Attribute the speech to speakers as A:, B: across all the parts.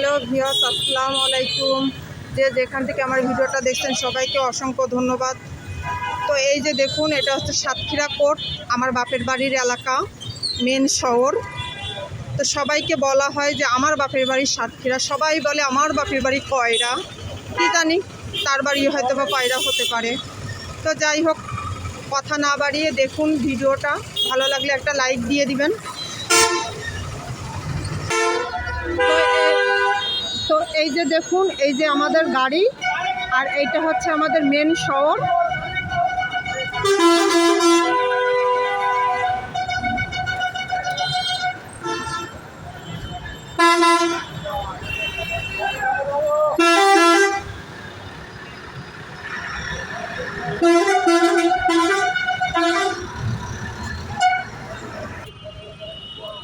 A: Hello viewers, আসসালামু আলাইকুম। যে যেখান থেকে আমার ভিডিওটা দেখছেন সবাইকে অসংখ্য ধন্যবাদ। তো এই যে দেখুন, এটা হচ্ছে সাতক্ষীরা কোট, আমার বাপের বাড়ির এলাকা, মেন শহর। তো সবাইকে বলা হয় যে আমার বাপের বাড়ি সাতক্ষীরা, সবাই বলে আমার বাপের বাড়ি কয়রা, কি জানি তার বাড়ি হয়তো বা কয়রা হতে পারে। তো যাই হোক, কথা না বাড়িয়ে দেখুন ভিডিওটা, ভালো লাগলে একটা লাইক দিয়ে দিবেন। তো এই যে দেখুন, এই যে আমাদের গাড়ি, আর এইটা হচ্ছে আমাদের মেন শহর।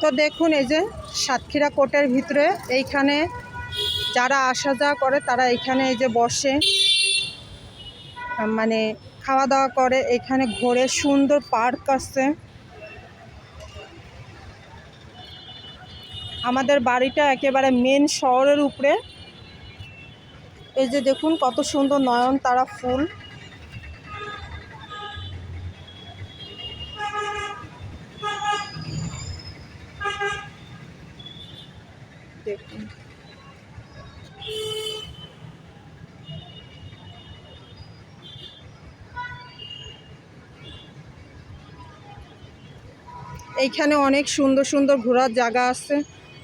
A: তো দেখুন, এই যে সাতক্ষীরা কোটের ভিতরে এইখানে যারা আসা যাওয়া করে তারা এখানে এই যে বসে, মানে খাওয়া দাওয়া করে, এখানে ঘোরে, সুন্দর পার্ক আছে। আমাদের বাড়িটা একেবারে মেন শহরের উপরে। এই যে দেখুন কত সুন্দর নয়নতারা ফুল। দেখুন এইখানে অনেক সুন্দর সুন্দর ঘোরার জায়গা আছে।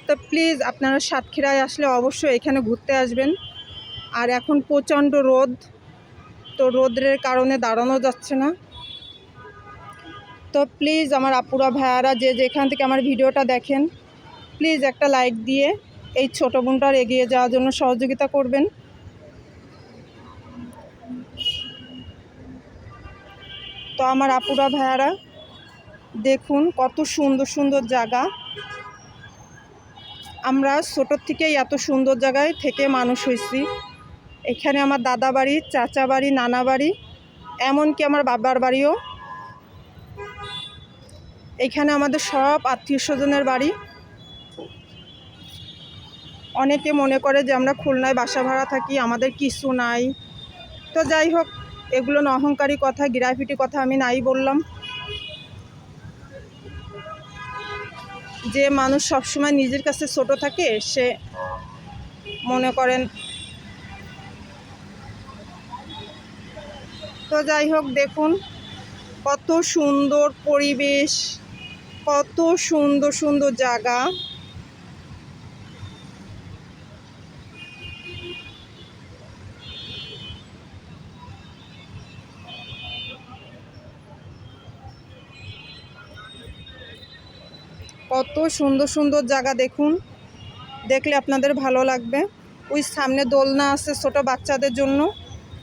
A: তো প্লিজ আপনারা সাতক্ষীরায় আসলে অবশ্যই এখানে ঘুরতে আসবেন। আর এখন প্রচণ্ড রোদ, তো রোদের কারণে দাঁড়ানো যাচ্ছে না। তো প্লিজ আমার আপুরা ভাইয়ারা যে যেখান থেকে আমার ভিডিওটা দেখেন, প্লিজ একটা লাইক দিয়ে এই ছোটো বোনটার এগিয়ে যাওয়ার জন্য সহযোগিতা করবেন। তো আমার আপুরা ভাইয়ারা দেখুন কত সুন্দর সুন্দর জায়গা। আমরা ছোটোর থেকেই এত সুন্দর জায়গায় থেকে মানুষ হয়েছি। এখানে আমার দাদা বাড়ি, চাচা বাড়ি, নানা বাড়ি, এমনকি আমার বাবার বাড়িও। এখানে আমাদের সব আত্মীয় স্বজনের বাড়ি। অনেকে মনে করে যে আমরা খুলনায় বাসা ভাড়া থাকি, আমাদের কিছু নাই। তো যাই হোক, এগুলো অহংকারী কথা, গিরাফিটি কথা আমি নাই বললাম। যে মানুষ সবসময় নিজের কাছে ছোট থাকে, সে মনে করেন। তো যাই হোক, দেখুন কত সুন্দর পরিবেশ, কত সুন্দর সুন্দর জায়গা। কত সুন্দর সুন্দর জায়গা দেখুন, দেখলে আপনাদের ভালো লাগবে। ওই সামনে দোলনা আছে ছোট বাচ্চাদের জন্য।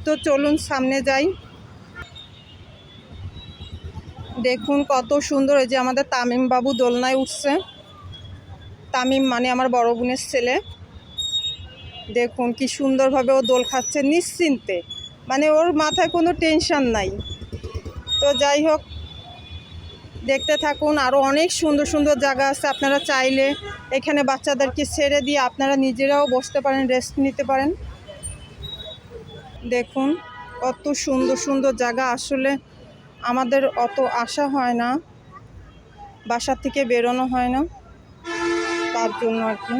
A: তো চলুন সামনে যাই। দেখুন কত সুন্দর, এই যে আমাদের তামিম বাবু দোলনায় উঠছে। তামিম মানে আমার বড় বোনের ছেলে। দেখুন কি সুন্দরভাবে ও দোল খাচ্ছে নিশ্চিন্তে, মানে ওর মাথায় কোনো টেনশন নাই। তো যাই হোক, দেখতে থাকুন, আরও অনেক সুন্দর সুন্দর জায়গা আছে। আপনারা চাইলে এখানে বাচ্চাদেরকে ছেড়ে দিয়ে আপনারা নিজেরাও বসতে পারেন, রেস্ট নিতে পারেন। দেখুন কত সুন্দর সুন্দর জায়গা। আসলে আমাদের অত আশা হয় না, বাসা থেকে বেরোনো হয় না, তার জন্য আর কি।